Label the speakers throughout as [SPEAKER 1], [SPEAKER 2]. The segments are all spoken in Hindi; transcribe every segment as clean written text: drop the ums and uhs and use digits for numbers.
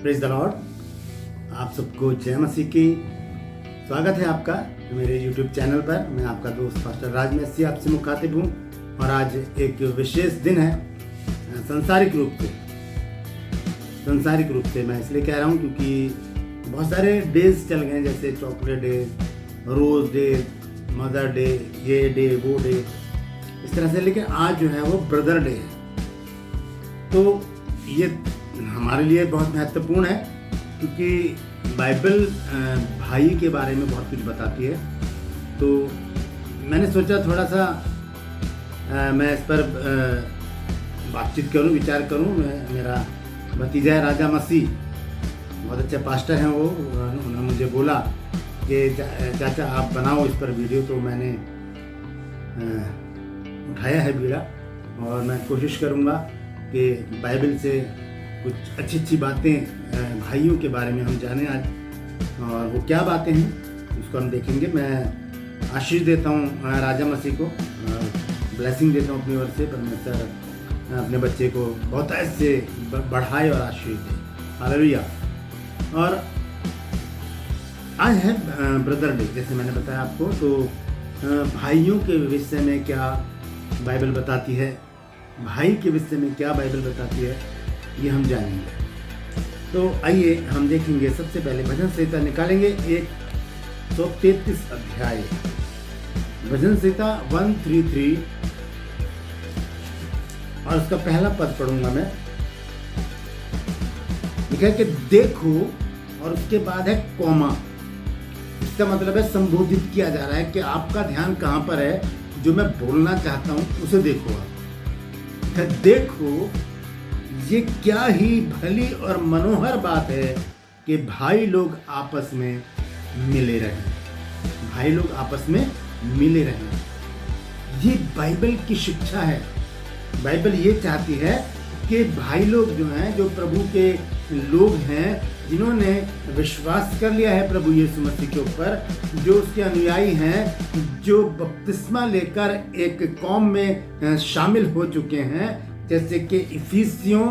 [SPEAKER 1] Praise the Lord. आप सबको जय मसीह की। स्वागत है आपका मेरे YouTube चैनल पर। मैं आपका दोस्त पास्टर राज मेसी आपसे मुखातिब हूँ और आज एक विशेष दिन है। सांसारिक रूप से मैं इसलिए कह रहा हूँ क्योंकि बहुत सारे डेज चल गए, जैसे चॉकलेट डे, रोज़ डे, मदर डे, ये डे वो डे, इस तरह से। लेकिन आज जो है वो ब्रदर डे है। तो ये हमारे लिए बहुत महत्वपूर्ण है क्योंकि बाइबल भाई के बारे में बहुत कुछ बताती है। तो मैंने सोचा थोड़ा सा मैं इस पर बातचीत करूं, विचार करूं। मेरा भतीजा है राजा मसीह, बहुत अच्छे पास्टर हैं वो। उन्होंने मुझे बोला कि चाचा आप बनाओ इस पर वीडियो। तो मैंने उठाया है बीड़ा और मैं कोशिश करूंगा कि बाइबल से कुछ अच्छी बातें भाइयों के बारे में हम जानें आज, और वो क्या बातें हैं उसको हम देखेंगे। मैं आशीष देता हूँ राजा मसीह को, ब्लेसिंग देता हूँ अपनी ओर से। परमेश्वर अपने बच्चे को बहुत ऐसे बढ़ाए और आशीष दे। हालेलुया। और आज है ब्रदर डे, जैसे मैंने बताया आपको। तो भाइयों के विषय में क्या बाइबल बताती है, भाई के विषय में क्या बाइबल बताती है, ये हम जानेंगे। तो आइए हम देखेंगे। सबसे पहले भजन संहिता निकालेंगे 133 अध्याय, भजन संहिता 133, और उसका पहला पद पढ़ूंगा मैं। लिखा है कि देखो, और उसके बाद है कॉमा। इसका मतलब है संबोधित किया जा रहा है कि आपका ध्यान कहां पर है, जो मैं बोलना चाहता हूं उसे देखो। आप देखो, ये क्या ही भली और मनोहर बात है कि भाई लोग आपस में मिले रहें। भाई लोग आपस में मिले रहें, ये बाइबल की शिक्षा है। बाइबल ये चाहती है कि भाई लोग जो हैं, जो प्रभु के लोग हैं, जिन्होंने विश्वास कर लिया है प्रभु यीशु मसीह के ऊपर, जो उसके अनुयायी हैं, जो बपतिस्मा लेकर एक कौम में शामिल हो चुके हैं, जैसे कि इफिसियों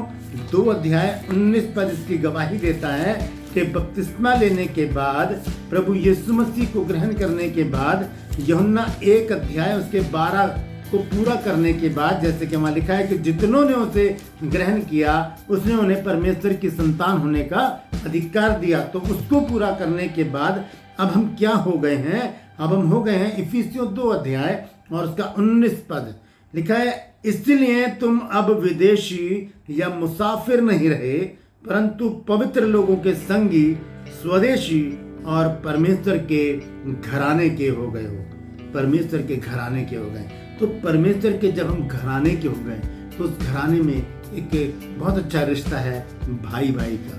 [SPEAKER 1] 2 अध्याय 19 पद इसकी गवाही देता है कि बपतिस्मा लेने के बाद, प्रभु यीशु मसीह को ग्रहण करने के बाद, यूहन्ना 1 अध्याय उसके 12 को पूरा करने के बाद, जैसे कि वहाँ लिखा है कि जितनों ने उसे ग्रहण किया उसने उन्हें परमेश्वर की संतान होने का अधिकार दिया। तो उसको पूरा करने के बाद अब हम क्या हो गए हैं? अब हम हो गए हैं इफिसियों 2 अध्याय और उसका 19 पद। लिखा है, इसलिए तुम अब विदेशी या मुसाफिर नहीं रहे, परंतु पवित्र लोगों के संगी, स्वदेशी और परमेश्वर के घराने के हो गए हो। परमेश्वर के घराने के हो गए। तो परमेश्वर के जब हम घराने के हो गए, तो उस घराने में एक बहुत अच्छा रिश्ता है भाई भाई का।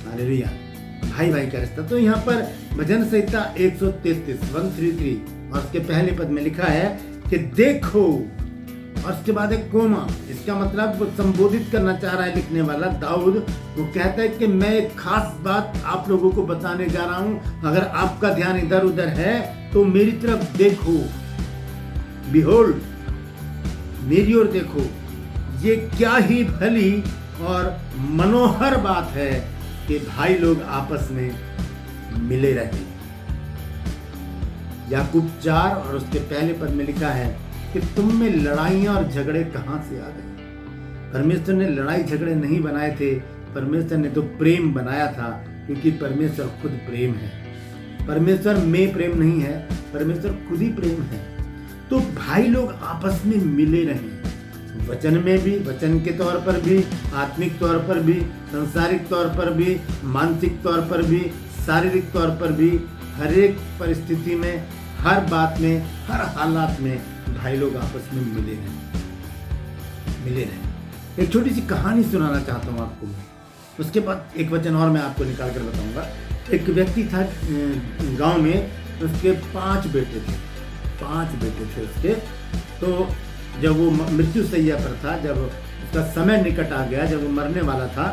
[SPEAKER 1] हालेलुया, भाई भाई का रिश्ता। तो यहाँ पर भजन संहिता 133 और उसके पहले पद में लिखा है कि देखो, और उसके बाद एक कोमा। इसका मतलब वो संबोधित करना चाह रहा है लिखने वाला दाऊद। वो कहता है कि मैं एक खास बात आप लोगों को बताने जा रहा हूं। अगर आपका ध्यान इधर उधर है तो मेरी तरफ देखो। बिहोल्ड, मेरी ओर देखो। ये क्या ही भली और मनोहर बात है कि भाई लोग आपस में मिले रहें। याकूब 4 और उसके पहले पद में लिखा है कि तुम में लड़ाइयां और झगड़े कहां से आ गए। परमेश्वर ने लड़ाई झगड़े नहीं बनाए थे, परमेश्वर ने तो प्रेम बनाया था, क्योंकि परमेश्वर खुद प्रेम है। परमेश्वर में प्रेम नहीं है, परमेश्वर खुद ही प्रेम है। तो भाई लोग आपस में मिले रहें, वचन में भी, वचन के तौर पर भी, आत्मिक तौर पर भी, सांसारिक तौर पर भी, मानसिक तौर पर भी, शारीरिक तौर पर भी, हर एक परिस्थिति में, हर बात में, हर हालात में भाई लोग आपस में मिले रहें। एक छोटी सी कहानी सुनाना चाहता हूँ आपको। उसके बाद एक वचन और मैं आपको निकाल कर बताऊंगा। एक व्यक्ति था गांव में, उसके 5 बेटे थे। 5 बेटे थे उसके। तो जब वो मृत्यु शैया पर था, जब उसका समय निकट आ गया, जब वो मरने वाला था,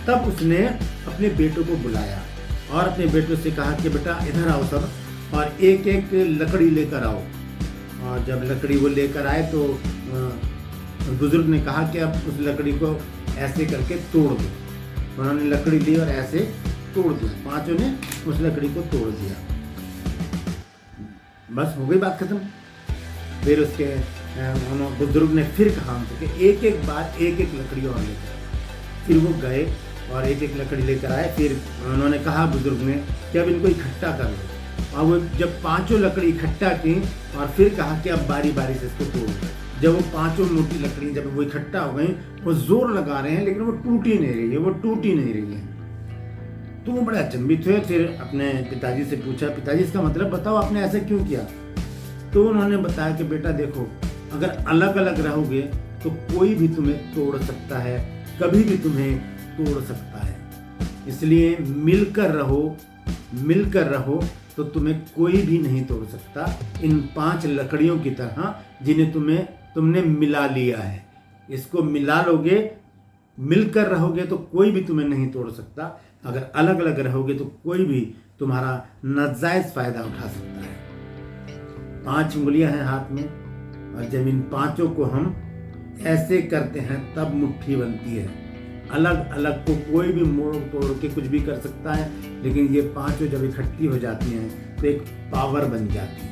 [SPEAKER 1] तब उसने अपने बेटों को बुलाया और अपने बेटों से कहा कि बेटा इधर आओ सब, और एक एक लकड़ी लेकर आओ। और जब लकड़ी वो लेकर आए तो बुजुर्ग ने कहा कि अब उस लकड़ी को ऐसे करके तोड़ दो। उन्होंने लकड़ी ली और ऐसे तोड़ दिया, पांचों ने उस लकड़ी को तोड़ दिया। बस हो गई बात खत्म। फिर उसके बुजुर्ग ने फिर कहा उनसे कि एक एक बार एक एक लकड़ी और लेकर। फिर वो गए और एक एक लकड़ी लेकर आए। फिर उन्होंने कहा बुजुर्ग ने कि अब इनको इकट्ठा कर लो। और वो जब पांचों लकड़ी इकट्ठा की और फिर कहा कि अब बारी बारी से इसको तोड़ो। जब वो पांचों मोटी लकड़ी जब वो इकट्ठा हो गई, वो जोर लगा रहे हैं लेकिन वो टूट ही नहीं रही है, वो टूट ही नहीं रही है। तो वो बड़े अचंभित हुए। फिर अपने पिताजी से पूछा, पिताजी इसका मतलब बताओ, आपने ऐसा क्यों किया? तो उन्होंने बताया कि बेटा देखो, अगर अलग अलग रहोगे तो कोई भी तुम्हें तोड़ सकता है, कभी भी तुम्हें तोड़ सकता है। इसलिए मिलकर रहो तो तुम्हें कोई भी नहीं तोड़ सकता। इन 5 लकड़ियों की तरह जिन्हें तुमने मिला लिया है, इसको मिला लोगे, मिलकर रहोगे तो कोई भी तुम्हें नहीं तोड़ सकता। अगर अलग अलग रहोगे तो कोई भी तुम्हारा नाजायज फायदा उठा सकता है। 5 उंगलियां हैं हाथ में, और जब इन 5 को हम ऐसे करते हैं तब मुट्ठी बनती है। अलग अलग को कोई भी मोड़ तोड़ के कुछ भी कर सकता है, लेकिन ये 5 जब इकट्ठी हो जाती हैं तो एक पावर बन जाती है।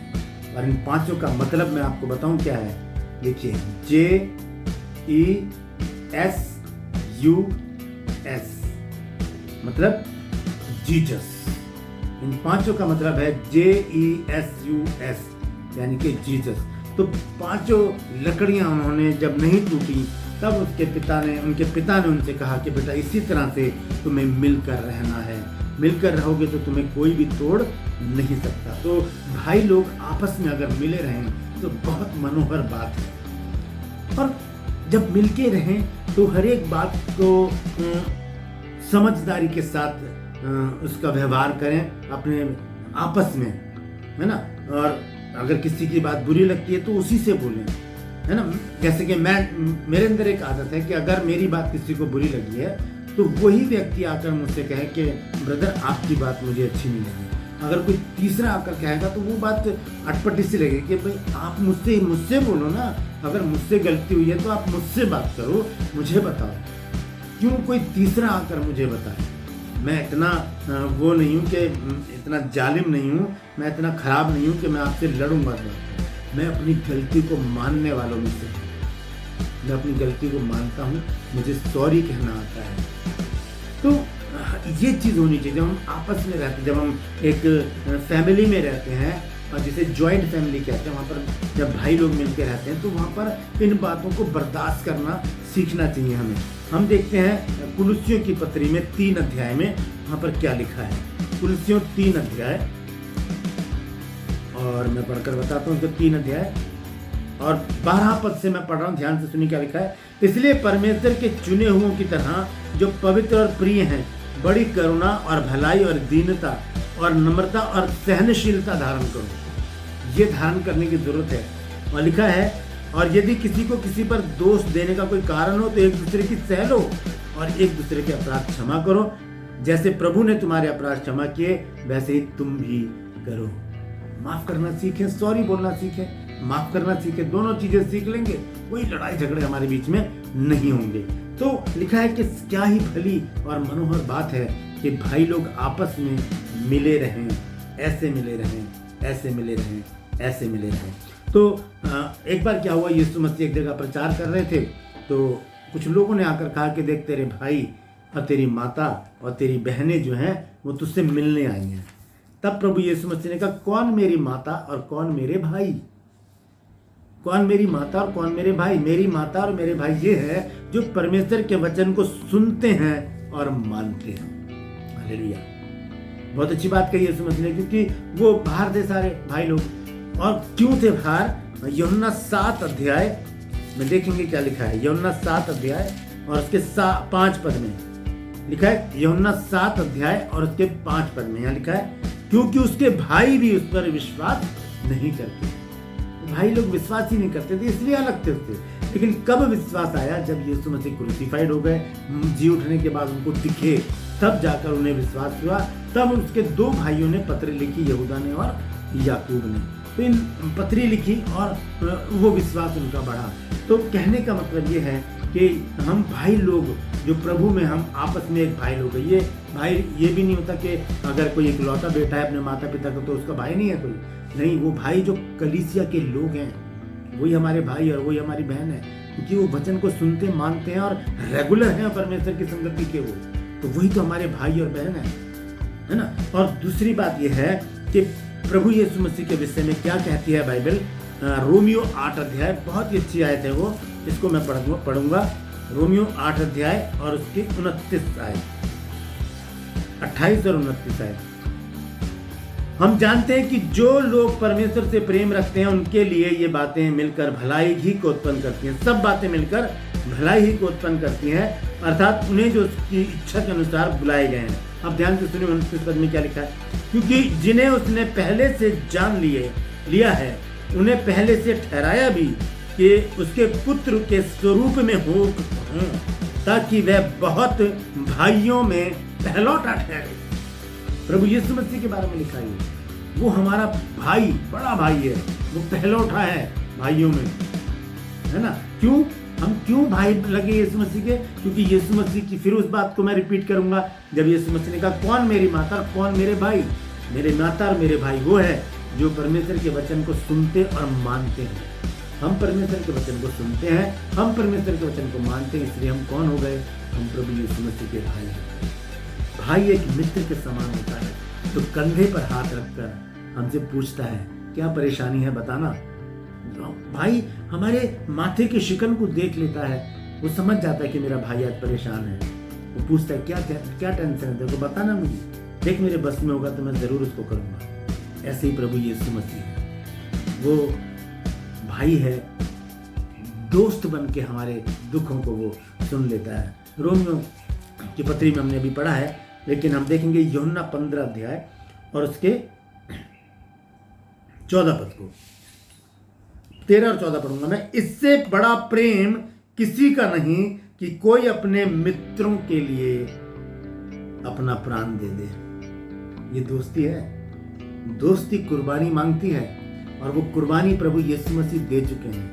[SPEAKER 1] और इन 5 का मतलब मैं आपको बताऊं क्या है। देखिए, JESUS मतलब जीसस। इन 5 का मतलब है JESUS यानी कि जीसस। तो 5 लकड़ियां उन्होंने जब नहीं टूटी तब उनके पिता ने उनसे कहा कि बेटा इसी तरह से तुम्हें मिलकर रहना है, मिलकर रहोगे तो तुम्हें कोई भी तोड़ नहीं सकता। तो भाई लोग आपस में अगर मिले रहें तो बहुत मनोहर बात है। और जब मिलके रहें तो हर एक बात को समझदारी के साथ उसका व्यवहार करें अपने आपस में, है ना। और अगर किसी की बात बुरी लगती है तो उसी से बोलें, है ना। जैसे कि मेरे अंदर एक आदत है कि अगर मेरी बात किसी को बुरी लगी है तो वही व्यक्ति आकर मुझसे कहे कि ब्रदर आपकी बात मुझे अच्छी नहीं लगी। अगर कोई तीसरा आकर कहेगा तो वो बात अटपटी सी लगेगी कि भाई आप मुझसे बोलो ना। अगर मुझसे गलती हुई है तो आप मुझसे बात करो, मुझे बताओ, क्यों कोई तीसरा आकर मुझे बताए। मैं इतना वो नहीं हूँ कि इतना जालिम नहीं हूँ, मैं इतना ख़राब नहीं हूँ कि मैं आपसे लड़ूंगा। मैं अपनी गलती को मानने वालों में से हूँ। मैं अपनी गलती को मानता हूँ, मुझे सॉरी कहना आता है। तो ये चीज़ होनी चाहिए। जब हम आपस में रहते हैं, जब हम एक फैमिली में रहते हैं, और जिसे जॉइंट फैमिली कहते हैं, वहाँ पर जब भाई लोग मिलकर रहते हैं तो वहाँ पर इन बातों को बर्दाश्त करना सीखना चाहिए हमें। हम देखते हैं कुलुस्सियों की पत्री में 3 अध्याय में वहाँ पर क्या लिखा है। कुलुस्सियों 3 अध्याय, और मैं पढ़कर बताता हूँ। तो 3 अध्याय और 12 पद से मैं पढ़ रहा हूँ, ध्यान से सुनिए क्या लिखा है। इसलिए परमेश्वर के चुने हुओं की तरह जो पवित्र और प्रिय हैं, बड़ी करुणा और भलाई और दीनता और नम्रता और सहनशीलता धारण करो। ये धारण करने की जरूरत है। और लिखा है, और यदि किसी को किसी पर दोष देने का कोई कारण हो तो एक दूसरे की सह लो और एक दूसरे के अपराध क्षमा करो। जैसे प्रभु ने तुम्हारे अपराध क्षमा किए वैसे ही तुम भी करो। माफ करना सीखें, सॉरी बोलना सीखें, माफ करना सीखें। दोनों चीजें सीख लेंगे, कोई लड़ाई झगड़े हमारे बीच में नहीं होंगे। तो लिखा है कि क्या ही भली और मनोहर बात है कि भाई लोग आपस में मिले रहें, ऐसे मिले रहें, ऐसे मिले रहें, ऐसे मिले रहें। तो एक बार क्या हुआ, यीशु मसीह एक जगह प्रचार कर रहे थे तो कुछ लोगों ने आकर कहा कि देख, तेरे भाई और तेरी माता और तेरी बहनें जो हैं वो तुझसे मिलने आई हैं। तब प्रभु यीशु मसीह ने कहा, कौन मेरी माता और कौन मेरे भाई? कौन मेरी माता और कौन मेरे भाई? मेरी माता और मेरे भाई ये है जो परमेश्वर के वचन को सुनते हैं और मानते हैं। हालेलुया। बहुत अच्छी बात कही यीशु मसीह ने, क्योंकि वो बाहर थे सारे भाई लोग। और क्यों थे बाहर? यूहन्ना 7 अध्याय में देखेंगे क्या लिखा है। यूहन्ना 7 अध्याय और उसके 5 पद में लिखा है। यूहन्ना 7 अध्याय और उसके 5 पद में यहाँ लिखा है, क्योंकि उसके भाई भी उस पर विश्वास नहीं करते। भाई लोग विश्वास ही नहीं करते थे, इसलिए अलग थे उससे। लेकिन कब विश्वास आया? जब यीशु मसीह क्रूसिफाइड हो गए, जी उठने के बाद उनको दिखे, तब जाकर उन्हें विश्वास हुआ। तब उसके 2 भाइयों ने पत्र लिखी, यहूदा ने और याकूब ने। तो इन पत्री लिखी और वो विश्वास उनका बढ़ा। तो कहने का मतलब ये है कि कि हम भाई लोग जो प्रभु में हम आपस में एक भाई लोग हैं। ये भाई ये भी नहीं होता कि अगर कोई इकलौता बेटा है अपने माता पिता का तो उसका भाई नहीं है कोई, नहीं, वो भाई जो कलीसिया के लोग हैं वही हमारे भाई और वही हमारी बहन है, क्योंकि वो वचन को सुनते मानते हैं और रेगुलर हैं परमेश्वर की संगति के, वो तो वही तो हमारे भाई और बहन है ना। और दूसरी बात यह है कि प्रभु यीशु मसीह के विषय में क्या कहती है बाइबल। रोमियो 8 अध्याय, बहुत ही अच्छी आयत है वो, इसको मैं पढ़ूंगा। रोमियो 8 अध्याय और उसकी 29 आयत, 28 और 29 आयत। हम जानते हैं कि जो लोग परमेश्वर से प्रेम रखते हैं उनके लिए ये बातें मिलकर भलाई ही को उत्पन्न करती हैं। सब बातें मिलकर भलाई ही को उत्पन्न करती हैं, अर्थात उन्हें जो उसकी इच्छा के अनुसार बुलाए गए हैं। अब ध्यान से सुनिए 29 पद में क्या लिखा है। क्योंकि जिन्हें उसने पहले से जान लिया है उन्हें पहले से ठहराया भी कि उसके पुत्र के स्वरूप में हो, ताकि वह बहुत भाइयों में पहलौठा ठहरे। प्रभु यीशु मसीह के बारे में लिखा है, वो हमारा भाई, बड़ा भाई है, वो पहलौठा है भाइयों में, है ना। क्यों हम क्यों भाई लगे यीशु मसीह के? क्योंकि यीशु मसीह की, फिर उस बात को मैं रिपीट करूंगा, जब यीशु मसीह ने कहा कौन मेरी माता और कौन मेरे भाई, मेरे माता और मेरे भाई वो है जो परमेश्वर के वचन को सुनते और मानते हैं। हम परमेश्वर के वचन को सुनते हैं, हम परमेश्वर के वचन को मानते हैं, इसलिए हम कौन हो गए? हम प्रभु यीशु मसीह के भाई हैं। भाई एक मित्र के समान होता है, तो कंधे पर हाथ रखकर हमसे पूछता है क्या परेशानी है बताना। भाई हमारे माथे के शिकन को देख लेता है, वो समझ जाता है कि मेरा भाई आज परेशान है, वो पूछता है क्या टेंशन है तेरे को, बताना मुझे, देख मेरे बस में होगा तो मैं जरूर उसको करूंगा। ऐसे ही प्रभु यीशु मसीह है, वो भाई है, दोस्त बन के हमारे दुखों को वो सुन लेता है। रोमियो की पत्री में हमने अभी पढ़ा है, लेकिन हम देखेंगे यूहन्ना 15 अध्याय और उसके 14 पद को, 13 और 14 पढ़ूंगा मैं। इससे बड़ा प्रेम किसी का नहीं कि कोई अपने मित्रों के लिए अपना प्राण दे दे। ये दोस्ती है, दोस्ती कुर्बानी मांगती है, और वो कुर्बानी प्रभु यीशु मसीह दे चुके हैं,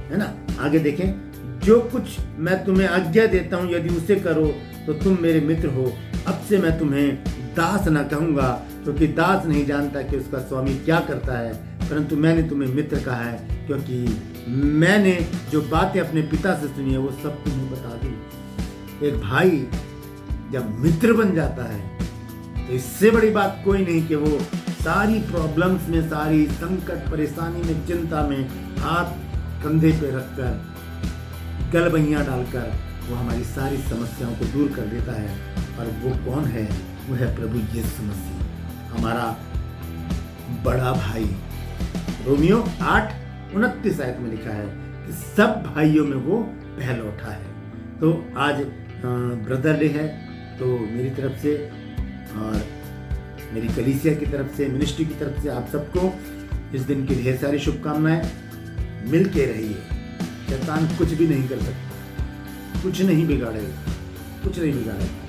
[SPEAKER 1] है ना। आगे देखें, जो कुछ मैं तुम्हें आज्ञा देता हूं यदि उसे करो तो तुम मेरे मित्र हो। अब से मैं तुम्हें दास न कहूंगा, क्योंकि दास नहीं जानता कि उसका स्वामी क्या करता है, परंतु मैंने तुम्हें मित्र कहा है, क्योंकि मैंने जो बातें अपने पिता से सुनी है वो सब तुम्हें बता दी। एक भाई जब मित्र बन जाता है तो इससे बड़ी बात कोई नहीं कि वो सारी प्रॉब्लम्स में, सारी संकट परेशानी में, चिंता में हाथ कंधे पे रखकर, गलबैयां डालकर वो हमारी सारी समस्याओं को दूर कर देता है। और वो कौन है? वो है प्रभु यीशु मसीह, हमारा बड़ा भाई। रोमियो 8:29 आयत में लिखा है कि सब भाइयों में वो पहलौठा है। तो आज ब्रदर डे है, तो मेरी तरफ से और मेरी कलीसिया की तरफ से, मिनिस्ट्री की तरफ से आप सबको इस दिन की ढेर सारी शुभकामनाएं। मिल के रहिए, शैतान कुछ भी नहीं कर सकता, कुछ नहीं बिगाड़ेगा, कुछ नहीं बिगाड़ेगा।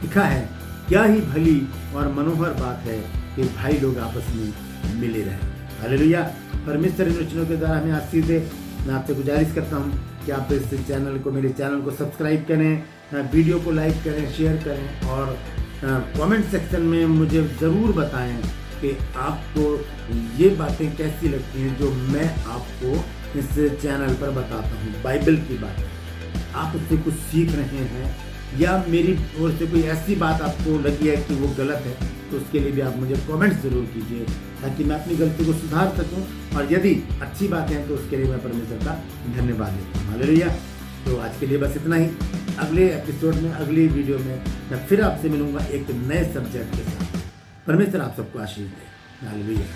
[SPEAKER 1] लिखा है क्या ही भली और मनोहर बात है कि भाई लोग आपस में मिले रहें। हालेलुया। परमेश्वर इन वचनों के द्वारा हमें आशीष दे। मैं आपसे गुजारिश करता हूँ कि आप इस चैनल को, मेरे चैनल को सब्सक्राइब करें, वीडियो को लाइक करें, शेयर करें, और कमेंट सेक्शन में मुझे ज़रूर बताएं कि आपको ये बातें कैसी लगती हैं जो मैं आपको इस चैनल पर बताता हूँ। बाइबल की बात, आप उससे कुछ सीख रहे हैं या मेरी ओर से कोई ऐसी बात आपको लगी है कि वो गलत है, तो उसके लिए भी आप मुझे कमेंट ज़रूर कीजिए, ताकि मैं अपनी गलती को सुधार सकूं। और यदि अच्छी बातें हैं तो उसके लिए मैं परमेश्वर का धन्यवाद देता हूँ। हालेलुया। तो आज के लिए बस इतना ही। अगले एपिसोड में, अगली वीडियो में मैं फिर आपसे मिलूंगा एक नए सब्जेक्ट के साथ। परमेश्वर आप सबको आशीष दे। हालेलुया।